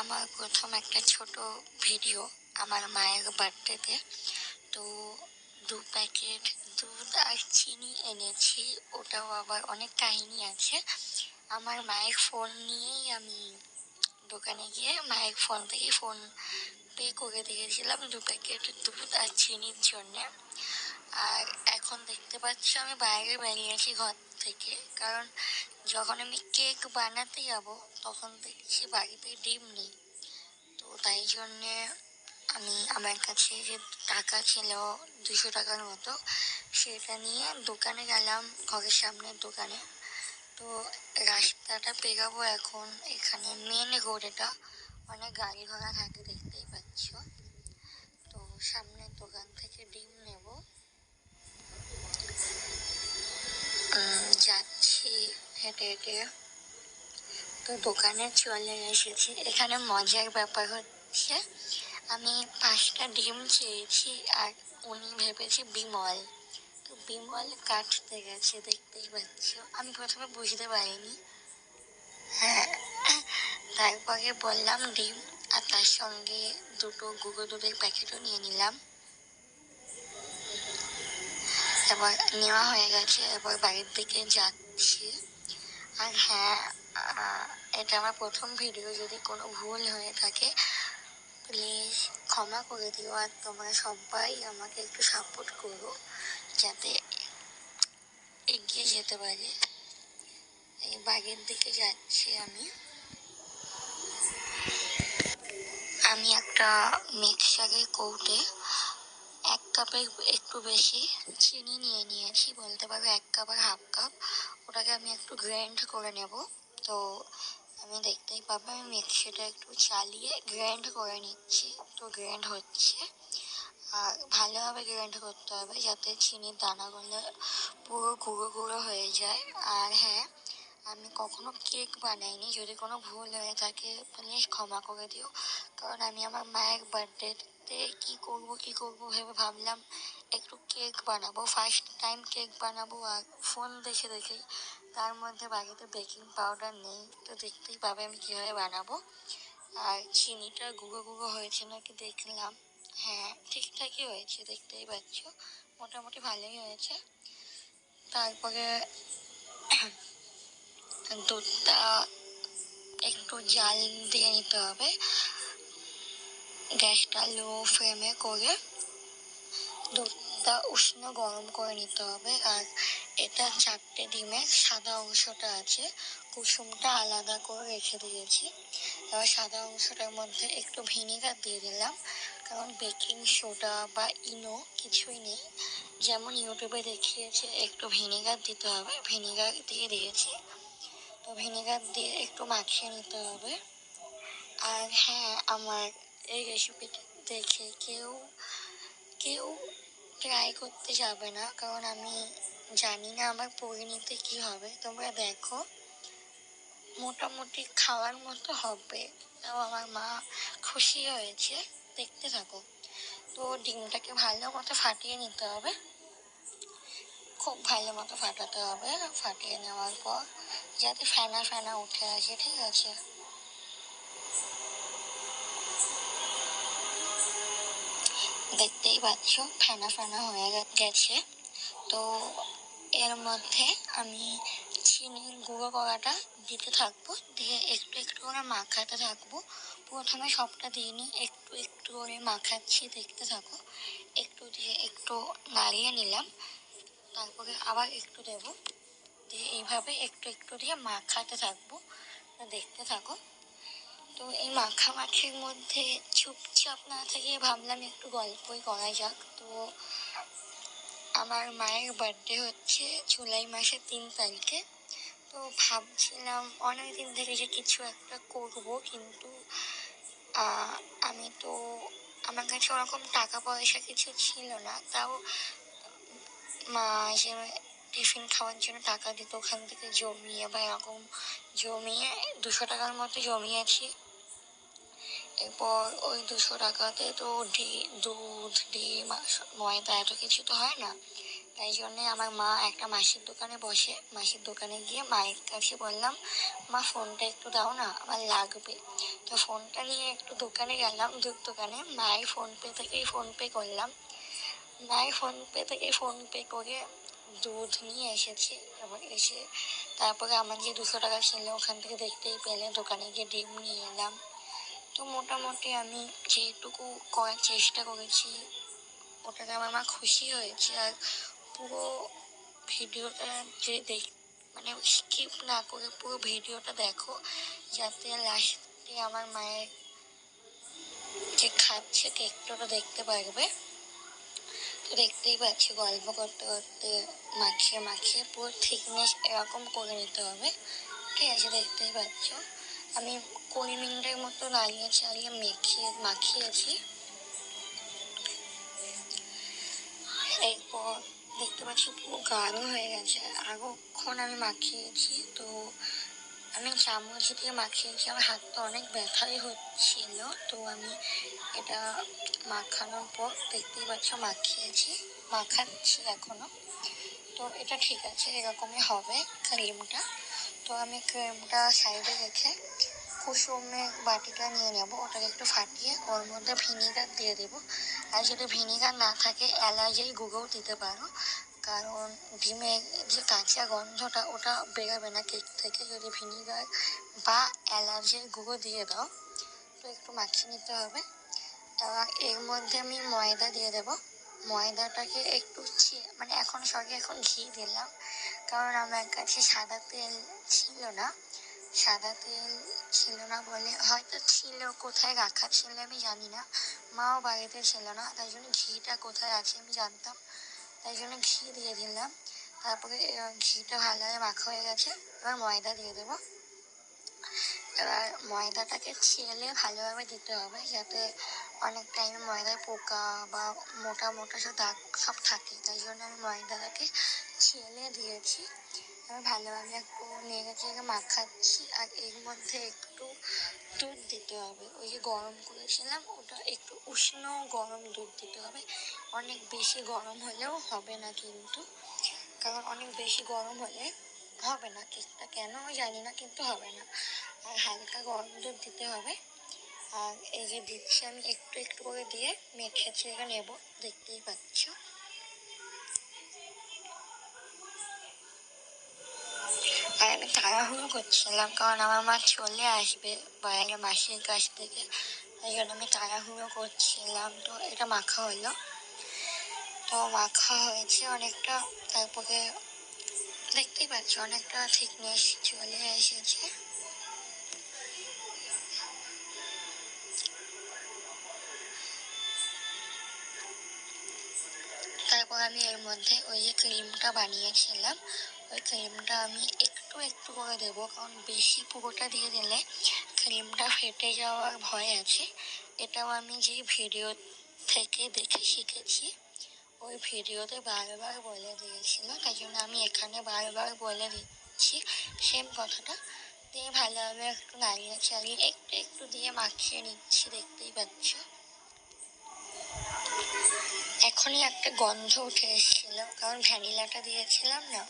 আমার প্রথম একটা ছোট ভিডিও আমার মায়ের বার্থডেতে। তো 2 প্যাকেট দুধ আর চিনি এনেছি, ওটাও আবার অনেক কাহিনী আছে। আমার মায়ের ফোন নিয়েই আমি দোকানে গিয়ে মায়ের ফোন থেকে ফোন পে করে দিয়েছিলাম 2 প্যাকেট দুধ আর চিনির জন্যে। আর এখন দেখতে পাচ্ছি আমি বাইরে বেরিয়েছি ঘর থেকে, কারণ যখন আমি কেক বানাতে যাব তখন দেখছি বাড়িতে ডিম নেই। তো তাই জন্যে আমি আমার কাছে যে টাকা ছিল 200 টাকার মতো, সেটা নিয়ে দোকানে গেলাম, ঘরের সামনের দোকানে। তো রাস্তাটা পেরাবো এখন, এখানে মেন রোড, এটা অনেক গাড়ি ঘোড়া থাকে দেখতেই পাচ্ছ। তো সামনের দোকান থেকে ডিম নেব, যাচ্ছি হেঁটে হেঁটে। তো দোকানে চলে এসেছি। এখানে মজার ব্যাপার হচ্ছে, আমি 5টা ডিম চেয়েছি আর উনি ভেবেছি বিমল। তো বিমল কাটতে গেছে, দেখতেই পাচ্ছ। আমি প্রথমে বুঝতে পারিনি। হ্যাঁ, তারপরে বললাম ডিম, আর তার সঙ্গে 2টো গুঁড়ো দুধের প্যাকেটও নিয়ে নিলাম। এবার নেওয়া হয়ে গেছে, এবার বাড়ির দিকে যাচ্ছি। আর হ্যাঁ, এটা আমার প্রথম ভিডিও, যদি কোনো ভুল হয়ে থাকে প্লিজ ক্ষমা করে দিও। আর তোমরা সবাই আমাকে একটু সাপোর্ট করো যাতে এগিয়ে যেতে পারি। এই বাড়ির দিকে যাচ্ছি আমি একটা মিক্সারের কৌটে 1 কাপের একটু বেশি চিনি নিয়ে নিয়েছি, বলতে পারো 1 কাপ আর হাফ কাপ। ওটাকে আমি একটু গ্রাইন্ড করে নেব। তো আমি দেখতেই পাবো আমি মিক্সিটা একটু চালিয়ে গ্রাইন্ড করে নিচ্ছি। তো গ্রাইন্ড হচ্ছে, আর ভালোভাবে গ্রাইন্ড করতে হবে যাতে চিনির দানাগুলো পুরো গুঁড়ো গুঁড়ো হয়ে যায়। আর হ্যাঁ, আমি কখনো কেক বানাইনি, যদি কোনো ভুল হয়ে থাকে প্লিজ ক্ষমা করে দিও। কারণ আমি আমার মায়ের বার্থডেতে কী করবো ভেবে ভাবলাম একটু কেক বানাবো, ফার্স্ট টাইম কেক বানাবো। আর ফোন দেখে দেখেই, তার মধ্যে বাড়িতে বেকিং পাউডার নেই, তো দেখতেই পাবে আমি কীভাবে বানাবো। আর চিনিটা গুঁড়ো গুঁড়ো হয়েছে নাকি দেখলাম, হ্যাঁ ঠিকঠাকই হয়েছে, দেখতেই পাচ্ছ মোটামুটি ভালোই হয়েছে। তারপরে দুধটা একটু জাল দিয়ে নিতে হবে, গ্যাসটা লো ফ্লেমে করে দুধটা উষ্ণ গরম করে নিতে হবে। আর এটা 4টে ডিমের সাদা অংশটা আছে, কুসুমটা আলাদা করে রেখে দিয়েছি। এবার সাদা অংশটার মধ্যে একটু ভিনিগার দিয়ে দিলাম, কারণ বেকিং সোডা বা ইনো কিছুই নেই, যেমন ইউটিউবে দেখিয়েছে একটু ভিনিগার দিতে হবে, ভিনিগার দিয়ে দিয়েছি। তো ভিনিগার দিয়ে একটু মাখিয়ে নিতে হবে। আর হ্যাঁ, আমার এই রেসিপিটা দেখে কেউ ট্রাই করতে যাবে না, কারণ আমি জানি না আমার পরিণতি কী হবে। তোমরা দেখো, মোটামুটি খাওয়ার মতো হবে। তাও আমার মা খুশি হয়েছে, দেখতে থাকো। তো ডিমটাকে ভালো মতো ফাটিয়ে নিতে হবে, খুব ভালো মতো ফাটাতে হবে। ফাটিয়ে নেওয়ার পর যাতে ফেনা ফেনা উঠে আসে, ঠিক আছে। দেখতেই পাচ্ছ ফেনা ফেনা হয়ে গেছে। তো এর মধ্যে আমি চিনির গুঁড়ো করাটা দিতে থাকবো, দিয়ে একটু একটু করে মাখাতে থাকবো। প্রথমে সবটা দিইনি, একটু একটু করে মাখাচ্ছি, দেখতে থাকো। একটু দিয়ে একটু নাড়িয়ে নিলাম, তারপরে আবার একটু দেবো, দিয়ে এইভাবে একটু একটু দিয়ে মাখাতে থাকবো, দেখতে থাকো। তো এই মাখামাখির মধ্যে চুপচাপ না থেকে ভাবলাম একটু গল্পই করা যাক। তো আমার মায়ের বার্থডে হচ্ছে জুলাই মাসের 3 তারিখে। তো ভাবছিলাম অনেক দিন থেকে যে কিছু একটা করবো, কিন্তু আমি তো আমার কাছে ওরকম টাকা পয়সা কিছু ছিল না। তাও মা যে টিফিন খাওয়ার জন্য টাকা দিত, ওখান থেকে জমিয়ে বা এরকম জমিয়ে 200 টাকার মতো জমিয়েছি। এরপর ওই 200 টাকাতে তো দুধ, ডিম, ময়দা এত কিছু তো হয় না, তাই জন্যে আমার মা একটা মাসির দোকানে বসে, মাসির দোকানে গিয়ে মায়ের কাছে বললাম, মা ফোনটা একটু দাও না, আমার লাগবে। তো ফোনটা নিয়ে একটু দোকানে গেলাম, দুধ দোকানে। মায়ের ফোনপে থেকেই ফোনপে করলাম, মায়ের ফোনপে থেকে ফোনপে করে দুধ নিয়ে এসেছি। এবার এসে তারপরে আমার যে 200 টাকা ছিল ওখান থেকে দেখতেই পেলে দোকানে গিয়ে ডিম নিয়ে এলাম। তো মোটামুটি আমি যেটুকু করার চেষ্টা করেছি ওটাতে আমার মা খুশি হয়েছে। আর পুরো ভিডিওটা যে মানে স্কিপ না করে পুরো ভিডিওটা দেখো, যাতে লাস্টে আমার মায়ের যে খাচ্ছে কেকটা দেখতে পারবে। তো দেখতেই পাচ্ছি গল্প করতে করতে মাখিয়ে মাখিয়ে পুরো থিকনেস এরকম করে নিতে হবে, ঠিক আছে? দেখতেই পাচ্ছ আমি 20 মিনিটের মতো নাড়িয়ে চাড়িয়ে মাখিয়েছি। এরপর দেখতে পাচ্ছি পুরো গাঢ় হয়ে গেছে। আরোক্ষণ আমি মাখিয়েছি, তো আমি চামচ দিয়ে মাখিয়েছি, আমার হাতটা অনেক ব্যথাই হচ্ছিল। তো আমি এটা মাখানোর পর দেখতেই পাচ্ছ মাখাচ্ছি এখনো। তো এটা ঠিক আছে, এরকমই হবে ক্রিমটা। তো আমি ক্রিমটা সাইডে রেখে কুসুমের বাটিটা নিয়ে নেবো, ওটাকে একটু ফাটিয়ে ওর মধ্যে ভিনিগার দিয়ে দেবো। আর যদি ভিনিগার না থাকে এলাচের গুঁড়োও দিতে পারো, কারণ ডিমের যে কাঁচা গন্ধটা ওটা বেরোবে না কেক থেকে যদি ভিনিগার বা এলাচের গুঁড়ো দিয়ে দাও। তো একটু মাখিয়ে নিতে হবে। এবার এর মধ্যে আমি ময়দা দিয়ে দেবো। ময়দাটাকে একটু মানে এখন ঘি দিলাম, কারণ আমার কাছে সাদা তেল ছিল না বলে, হয়তো ছিল, কোথায় রাখা ছিল আমি জানি না, মাও বাড়িতে ছিল না, তাই জন্য ঘিটা কোথায় আছে আমি জানতাম, তাই জন্য ঘি দিয়ে দিলাম। তারপরে ঘিটা ভালোভাবে মাখা হয়ে গেছে, এবার ময়দা দিয়ে দেবো। এবার ময়দাটাকে ছেলে ভালোভাবে দিতে হবে, যাতে অনেক টাইমে ময়দায় পোকা বা মোটা মোটা সব দাগ সব থাকে, তাই জন্য আমি ময়দাটাকে ছেলে দিয়েছি। এবার ভালোভাবে একটু নেড়ে চেড়ে মাখাচ্ছি। আর এর মধ্যে একটু দুধ দিতে হবে, ওই যে গরম করেছিলাম ওটা একটু উষ্ণ গরম দুধ দিতে হবে। অনেক বেশি গরম হলেও হবে না কিন্তু, কারণ অনেক বেশি গরম হলে হবে না কেকটা, কেন জানি না, কিন্তু হবে না। আর হালকা গরম দুধ দিতে হবে। আর এই যে দিচ্ছি আমি একটু একটু করে দিয়ে মেখে চেড়ে নেব, দেখতেই পাচ্ছ। আর আমি তাড়াহুড়ো করছিলাম, কারণ আমার মা চলে আসবে বাইরে মাসির কাছ থেকে, তাই জন্য আমি তাড়াহুড়ো করছিলাম। তো এটা মাখা হলো, তো মাখা হয়েছে অনেকটা। তারপরে দেখতেই পাচ্ছ অনেকটা থিকনেস চলে এসেছে। তারপর আমি এর মধ্যে ওই যে ক্রিমটা বানিয়েছিলাম ওই ক্রিমটা আমি একটু একটু করে দেবো, কারণ বেশি পুরোটা দিয়ে দিলে ক্রিমটা ফেটে যাওয়ার ভয় আছে। এটাও আমি যে ভিডিও থেকে দেখে শিখেছি, ওই ভিডিওতে বারবার বলে দিয়েছিল, তাই জন্য আমি এখানে বারবার বলে দিচ্ছি সেম কথাটা। দিয়ে ভালোভাবে একটু নাড়িয়ে চালিয়ে একটু একটু দিয়ে মাখিয়ে নিচ্ছি, দেখতেই পাচ্ছ। এখনই একটা গন্ধ উঠে এসেছিল, কারণ ভ্যানিলাটা দিয়েছিলাম না,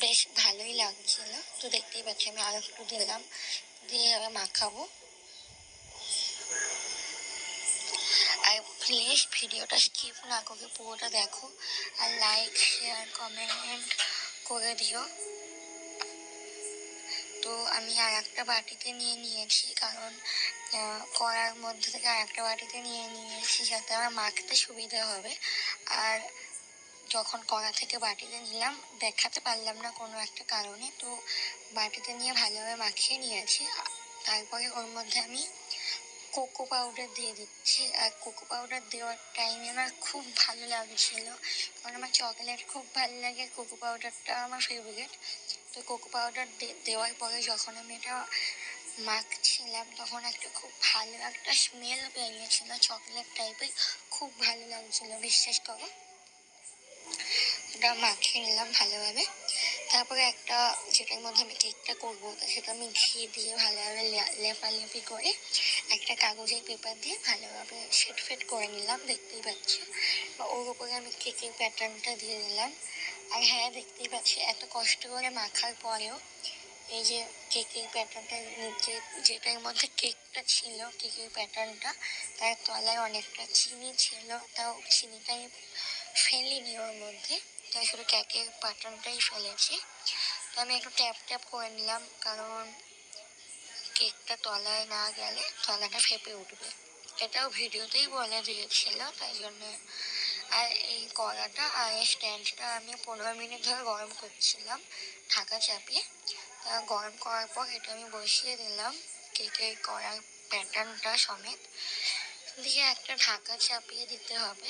বেশ ভালোই লাগছিল। তো দেখতেই পাচ্ছি আমি আরো একটু দিলাম, দিয়ে এবার মাখাবো। আর প্লিজ ভিডিওটা স্কিপ না করে পুরোটা দেখো, আর লাইক শেয়ার কমেন্ট করে দিও। তো আমি আর একটা বাটিতে নিয়ে নিয়েছি, কারণ কড়ার মধ্যে থেকে আর একটা বাটিতে নিয়ে নিয়েছি যাতে আমার মাখতে সুবিধা হবে। আর যখন কড়া থেকে বাটিতে নিলাম দেখাতে পারলাম না কোনো একটা কারণে, তো বাটিতে নিয়ে ভালোভাবে মাখিয়ে নিয়েছি। তারপরে ওর মধ্যে আমি কোকো পাউডার দিয়ে দিচ্ছি। আর কোকো পাউডার দেওয়ার টাইমে আমার খুব ভালো লাগছিল, কারণ আমার চকলেট খুব ভালো লাগে, কোকো পাউডারটা আমার ফেভারিট। তো কোকো পাউডার দেওয়ার পরে যখন আমি এটা মাখছিলাম তখন একটা খুব ভালো একটা স্মেল বেরিয়েছিল চকলেট টাইপের, খুব ভালো লাগছিল, বিশ্বাস করো। এটা মাখিয়ে নিলাম ভালোভাবে। তারপরে একটা যেটার মধ্যে আমি কেকটা করবো সেটা আমি ঘি দিয়ে ভালোভাবে লেপালেপি করে একটা কাগজের পেপার দিয়ে ভালোভাবে সেট করে নিলাম, দেখতেই পাচ্ছি। ওর উপরে আমি কেকের প্যাটার্নটা দিয়ে দিলাম। আর হ্যাঁ, দেখতেই পাচ্ছি এত কষ্ট করে মাখার পরেও এই যে কেকের প্যাটার্নটা নিচে যেটার মধ্যে কেকটা ছিল, কেকের প্যাটার্নটা তার তলায় অনেকটা চিনি ছিল, তাও চিনিটাই ফেলিনি ওর মধ্যে, তাই শুধু কেকের প্যাটার্নটাই ফেলেছি। তো আমি একটু ট্যাপ করে নিলাম, কারণ কেকটা তলায় না গেলে তলাটা ফেপে উঠবে, এটাও ভিডিওতেই বলে দিয়েছিল, তাই জন্য। আর এই কড়াটা আর এই স্ট্যান্ডটা আমি 15 মিনিট ধরে গরম করছিলাম ঢাকা চাপিয়ে। গরম করার পর এটা আমি বসিয়ে দিলাম কেকের কড়ার প্যাটার্নটা সমেত, দিয়ে একটা ঢাকা চাপিয়ে দিতে হবে।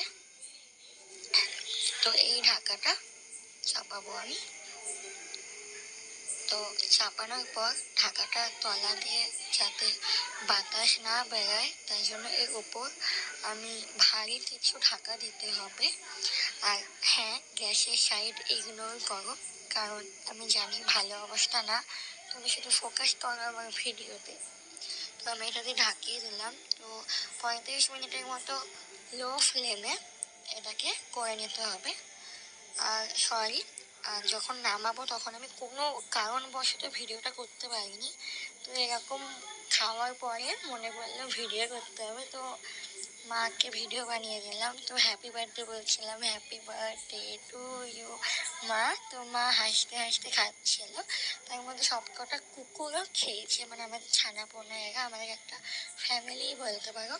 তো এই ঢাকাটা চাপাবো আমি। তো চাপানোর পর ঢাকাটা তলা দিয়ে যাতে বাতাস না বেরোয়, তাই জন্য এর উপর আমি ভারী কিছু ঢাকা দিতে হবে। আর হ্যাঁ, গ্যাসের সাইড ইগনোর করো, কারণ আমি জানি ভালো অবস্থা না, তুমি শুধু ফোকাস করো আমার ভিডিওতে। তো আমি এটাতে ঢাকিয়ে দিলাম। তো 35 মিনিটের মতো লো ফ্লেমে এটাকে করে নিতে হবে। আর সরি, আর যখন নামাবো তখন আমি কোনো কারণবশত ভিডিওটা করতে পারিনি, তো এরকম খাওয়ার পরে মনে পড়লো ভিডিও করতে হবে, তো মাকে ভিডিও বানিয়ে দিলাম। তো হ্যাপি বার্থডে বলছিলাম, হ্যাপি বার্থডে টু ইউ মা। তো মা হাসতে হাসতে খাচ্ছিল, তার মধ্যে সবকটা কুকুরও খেয়েছে, মানে আমাদের ছানা পোনা এরা, আমাদের একটা ফ্যামিলি বলতে পারো।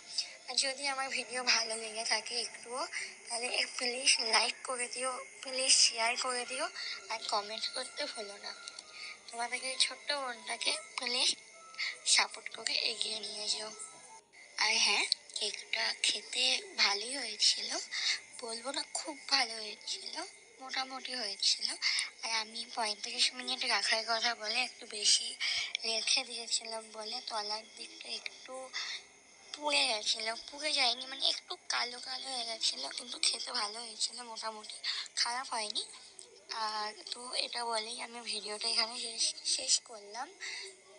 আর যদি আমার ভিডিও ভালো লেগে থাকে একটুও, তাহলে প্লিজ লাইক করে দিও, প্লিজ শেয়ার করে দিও, আর কমেন্ট করতে ভুলো না। তোমাদেরকে এই ছোট্ট বোনটাকে প্লিজ সাপোর্ট করে এগিয়ে নিয়ে যাও। আর হ্যাঁ, কেকটা খেতে ভালোই হয়েছিল, বলবো না খুব ভালো হয়েছিল, মোটামুটি হয়েছিল। আর আমি 35 মিনিট রাখার কথা বলে একটু বেশি রেখে দিয়েছিলাম বলে তলার দিকটা একটু পুড়ে গেছিলো, পুড়ে যায়নি, মানে একটু কালো কালো হয়ে গেছিলো, কিন্তু খেতে ভালো হয়েছিল, মোটামুটি খারাপ হয়নি। আর তো এটা বলেই আমি ভিডিওটা এখানে শেষ করলাম।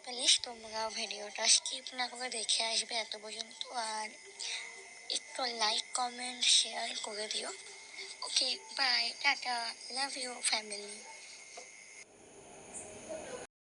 প্লিজ তোমরা ভিডিওটা স্কিপ না করে দেখে আসবে এত পর্যন্ত, আর একটু লাইক কমেন্ট শেয়ার করে দিও। Okay, bye, tata, love you family.